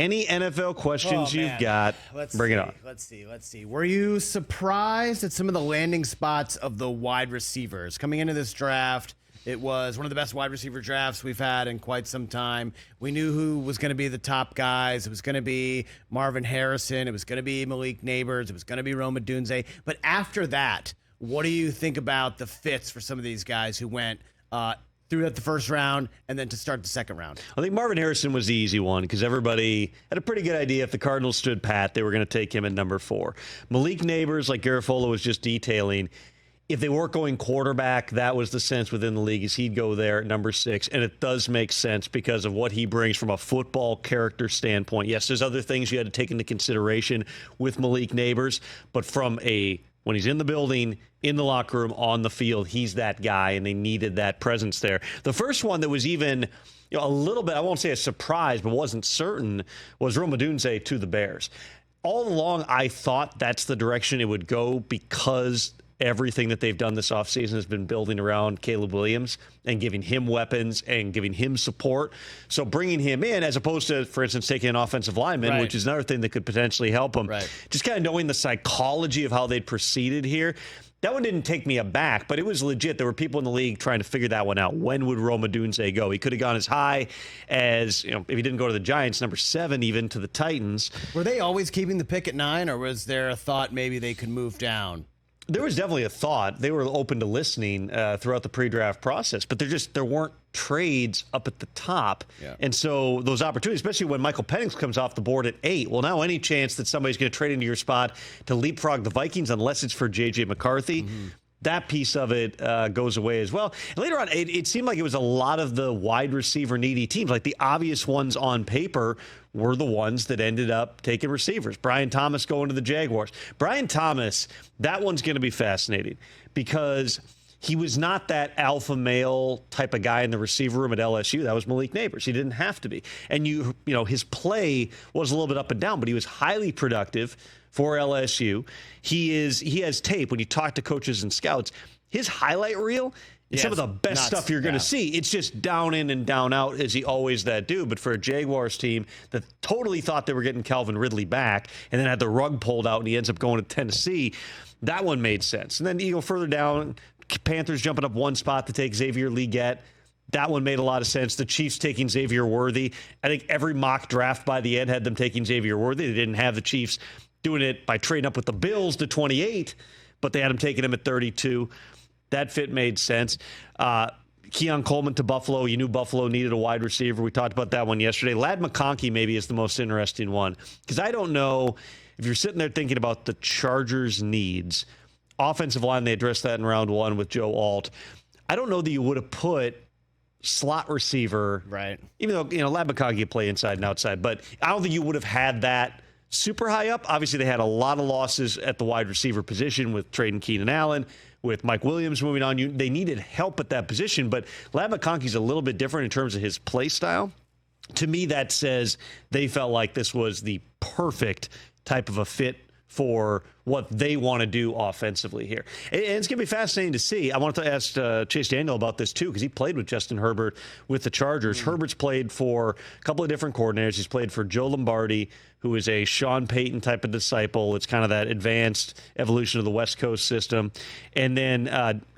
Any NFL questions you've got, bring it on. Let's see. Were you surprised at some of the landing spots of the wide receivers? Coming into this draft, it was one of the best wide receiver drafts we've had in quite some time. We knew who was going to be the top guys. It was going to be Marvin Harrison. It was going to be Malik Neighbors. It was going to be Rome Odunze. But after that, what do you think about the fits for some of these guys who went throughout the first round and then to start the second round? I think Marvin Harrison was the easy one because everybody had a pretty good idea if the Cardinals stood pat, they were going to take him at number 4. Malik Neighbors, like Garofalo was just detailing, if they weren't going quarterback, that was the sense within the league is he'd go there at number 6. And it does make sense because of what he brings from a football character standpoint. Yes, there's other things you had to take into consideration with Malik Neighbors, but when he's in the building, in the locker room, on the field, he's that guy, and they needed that presence there. The first one that was even a little bit, I won't say a surprise, but wasn't certain, was Rome Odunze to the Bears. All along, I thought that's the direction it would go because everything that they've done this offseason has been building around Caleb Williams and giving him weapons and giving him support. So bringing him in as opposed to, for instance, taking an offensive lineman, which is another thing that could potentially help him. Just kind of knowing the psychology of how they'd proceeded here. That one didn't take me aback, but it was legit. There were people in the league trying to figure that one out. When would Rome Odunze go? He could have gone as high as, if he didn't go to the Giants, number 7, even to the Titans. Were they always keeping the pick at 9, or was there a thought maybe they could move down? There was definitely a thought. They were open to listening throughout the pre-draft process, but there weren't trades up at the top. Yeah. And so those opportunities, especially when Michael Penix comes off the board at 8, well, now any chance that somebody's going to trade into your spot to leapfrog the Vikings, unless it's for J.J. McCarthy, that piece of it goes away as well. And later on, it seemed like it was a lot of the wide receiver needy teams. Like the obvious ones on paper were the ones that ended up taking receivers. Brian Thomas going to the Jaguars. Brian Thomas, that one's going to be fascinating because he was not that alpha male type of guy in the receiver room at LSU. That was Malik Neighbors. He didn't have to be. And his play was a little bit up and down, but he was highly productive for LSU. He has tape. When you talk to coaches and scouts, his highlight reel is some of the best stuff you're going to see. It's just down in and down out. Is he always that dude? But for a Jaguars team that totally thought they were getting Calvin Ridley back and then had the rug pulled out and he ends up going to Tennessee, that one made sense. And then you go further down, Panthers jumping up one spot to take Xavier Legette. That one made a lot of sense. The Chiefs taking Xavier Worthy. I think every mock draft by the end had them taking Xavier Worthy. They didn't have the Chiefs doing it by trading up with the Bills to 28, but they had him taking him at 32. That fit made sense. Keon Coleman to Buffalo. You knew Buffalo needed a wide receiver. We talked about that one yesterday. Ladd McConkey maybe is the most interesting one because I don't know if you're sitting there thinking about the Chargers' needs. Offensive line, they addressed that in round 1 with Joe Alt. I don't know that you would have put slot receiver, right? Even though, Ladd McConkey could play inside and outside, but I don't think you would have had that super high up. Obviously, they had a lot of losses at the wide receiver position with trading Keenan Allen, with Mike Williams moving on. They needed help at that position, but Ladd McConkey's a little bit different in terms of his play style. To me, that says they felt like this was the perfect type of a fit for what they want to do offensively here. And it's going to be fascinating to see. I wanted to ask Chase Daniel about this, too, because he played with Justin Herbert with the Chargers. Herbert's played for a couple of different coordinators. He's played for Joe Lombardi, who is a Sean Payton type of disciple. It's kind of that advanced evolution of the West Coast system. And then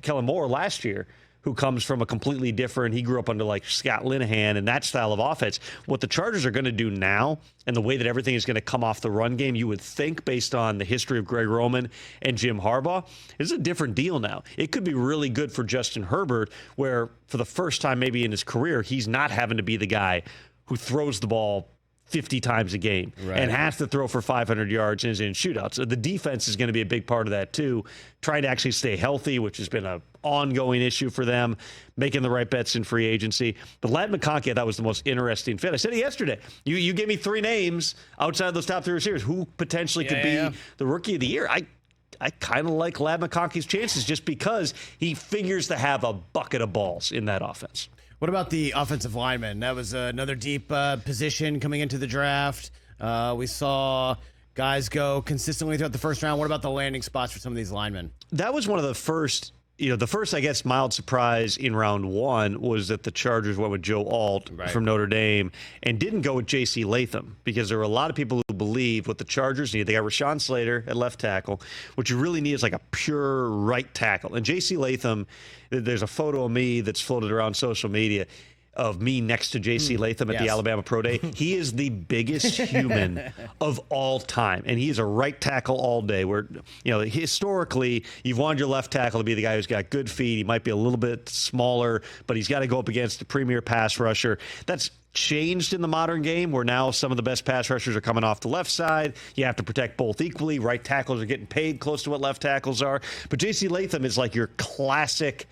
Kellen Moore last year, who comes from a completely different, he grew up under like Scott Linehan and that style of offense. What the Chargers are going to do now and the way that everything is going to come off the run game, you would think based on the history of Greg Roman and Jim Harbaugh, is a different deal now. It could be really good for Justin Herbert where for the first time maybe in his career, he's not having to be the guy who throws the ball 50 times a game and has to throw for 500 yards and is in shootouts. So the defense is going to be a big part of that too. Trying to actually stay healthy, which has been an ongoing issue for them, making the right bets in free agency. But Ladd McConkey, I thought was the most interesting fit. I said it yesterday. You gave me 3 names outside of those top 3 receivers who potentially could be the rookie of the year. I kind of like Ladd McConkey's chances just because he figures to have a bucket of balls in that offense. What about the offensive lineman? That was another deep position coming into the draft. We saw guys go consistently throughout the first round. What about the landing spots for some of these linemen? That was one of the first the first, I guess, mild surprise in round one was that the Chargers went with Joe Alt from Notre Dame and didn't go with J.C. Latham, because there were a lot of people who believed what the Chargers need. They got Rashawn Slater at left tackle. What you really need is like a pure right tackle. And J.C. Latham, there's a photo of me that's floated around social media of me next to J.C. Latham at the Alabama Pro Day. He is the biggest human of all time, and he is a right tackle all day. Where, historically, you've wanted your left tackle to be the guy who's got good feet. He might be a little bit smaller, but he's got to go up against a premier pass rusher. That's changed in the modern game, where now some of the best pass rushers are coming off the left side. You have to protect both equally. Right tackles are getting paid close to what left tackles are. But J.C. Latham is like your classic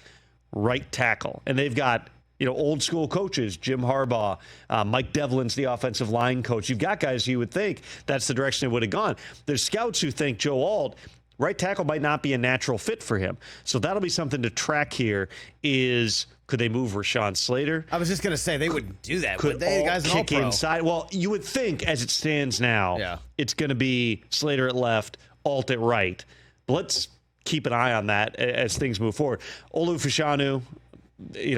right tackle, and they've got old school coaches, Jim Harbaugh, Mike Devlin's the offensive line coach. You've got guys who you would think that's the direction it would have gone. There's scouts who think Joe Alt, right tackle, might not be a natural fit for him. So that'll be something to track here is, could they move Rashawn Slater? I was just going to say, they wouldn't do that, could would they? The guy's an kick all-pro. Inside? Well, you would think as it stands now, it's going to be Slater at left, Alt at right. But let's keep an eye on that as things move forward. Olu Fashanu,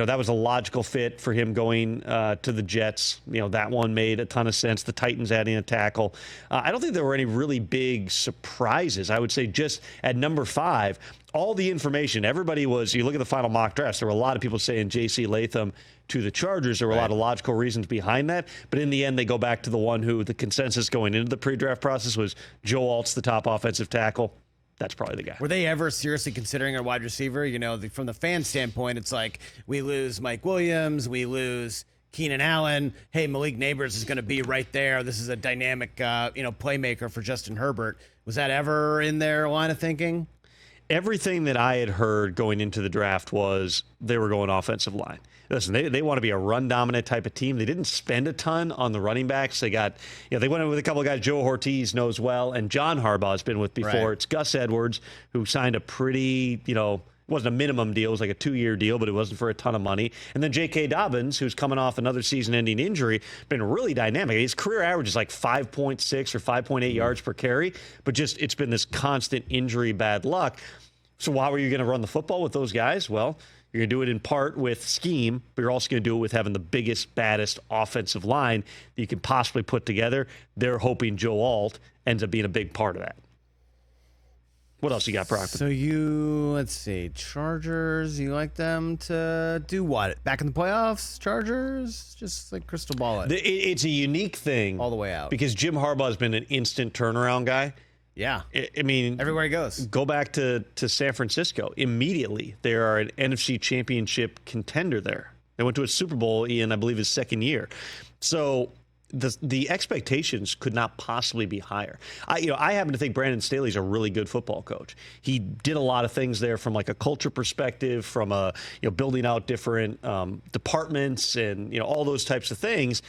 that was a logical fit for him going to the Jets. That one made a ton of sense. The Titans adding a tackle. I don't think there were any really big surprises. I would say just at number 5, all the information, everybody was, you look at the final mock drafts, there were a lot of people saying J.C. Latham to the Chargers. There were a lot of logical reasons behind that. But in the end, they go back to the one who the consensus going into the pre-draft process was Joe Alt's the top offensive tackle. That's probably the guy. Were they ever seriously considering a wide receiver? From the fan standpoint, it's like, we lose Mike Williams, we lose Keenan Allen. Hey, Malik Neighbors is going to be right there. This is a dynamic, playmaker for Justin Herbert. Was that ever in their line of thinking? Everything that I had heard going into the draft was they were going offensive line. Listen, they want to be a run-dominant type of team. They didn't spend a ton on the running backs. They got, they went in with a couple of guys Joe Ortiz knows well, and John Harbaugh has been with before. Right. It's Gus Edwards, who signed a pretty, it wasn't a minimum deal. It was like a 2-year deal, but it wasn't for a ton of money. And then J.K. Dobbins, who's coming off another season-ending injury, been really dynamic. His career average is like 5.6 or 5.8 yards per carry, but just it's been this constant injury bad luck. So how are you going to run the football with those guys? Well, you're going to do it in part with scheme, but you're also going to do it with having the biggest, baddest offensive line that you can possibly put together. They're hoping Joe Alt ends up being a big part of that. What else you got, Brockman? So let's see, Chargers, you like them to do what? Back in the playoffs, Chargers? Just like crystal ball it. It's a unique thing. All the way out. Because Jim Harbaugh has been an instant turnaround guy. Yeah. I mean, everywhere he goes. Go back to San Francisco. Immediately, they are an NFC championship contender there. They went to a Super Bowl in, I believe, his second year. So the expectations could not possibly be higher. I happen to think Brandon Staley's a really good football coach. He did a lot of things there from like a culture perspective, from building out different departments and all those types of things.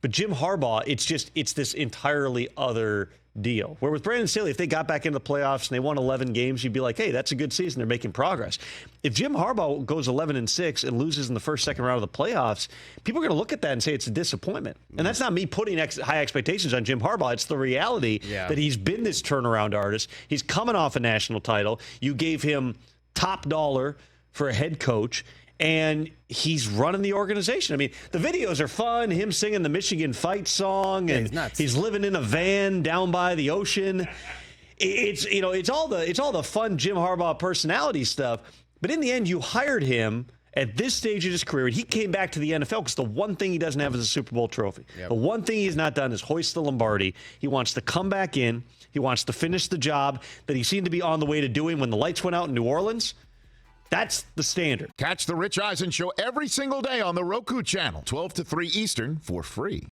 But Jim Harbaugh, it's this entirely other deal. Where with Brandon Staley, if they got back into the playoffs and they won 11 games, you'd be like, hey, that's a good season. They're making progress. If Jim Harbaugh goes 11-6 and loses in the second round of the playoffs, people are going to look at that and say it's a disappointment. And that's not me putting high expectations on Jim Harbaugh. It's the reality that he's been this turnaround artist. He's coming off a national title. You gave him top dollar for a head coach, and he's running the organization. I mean, the videos are fun. Him singing the Michigan Fight song, and he's living in a van down by the ocean. It's all the fun Jim Harbaugh personality stuff. But in the end, you hired him at this stage of his career, and he came back to the NFL because the one thing he doesn't have is a Super Bowl trophy. Yep. The one thing he's not done is hoist the Lombardi. He wants to come back in. He wants to finish the job that he seemed to be on the way to doing when the lights went out in New Orleans. That's the standard. Catch the Rich Eisen Show every single day on the Roku channel, 12 to 3 Eastern, for free.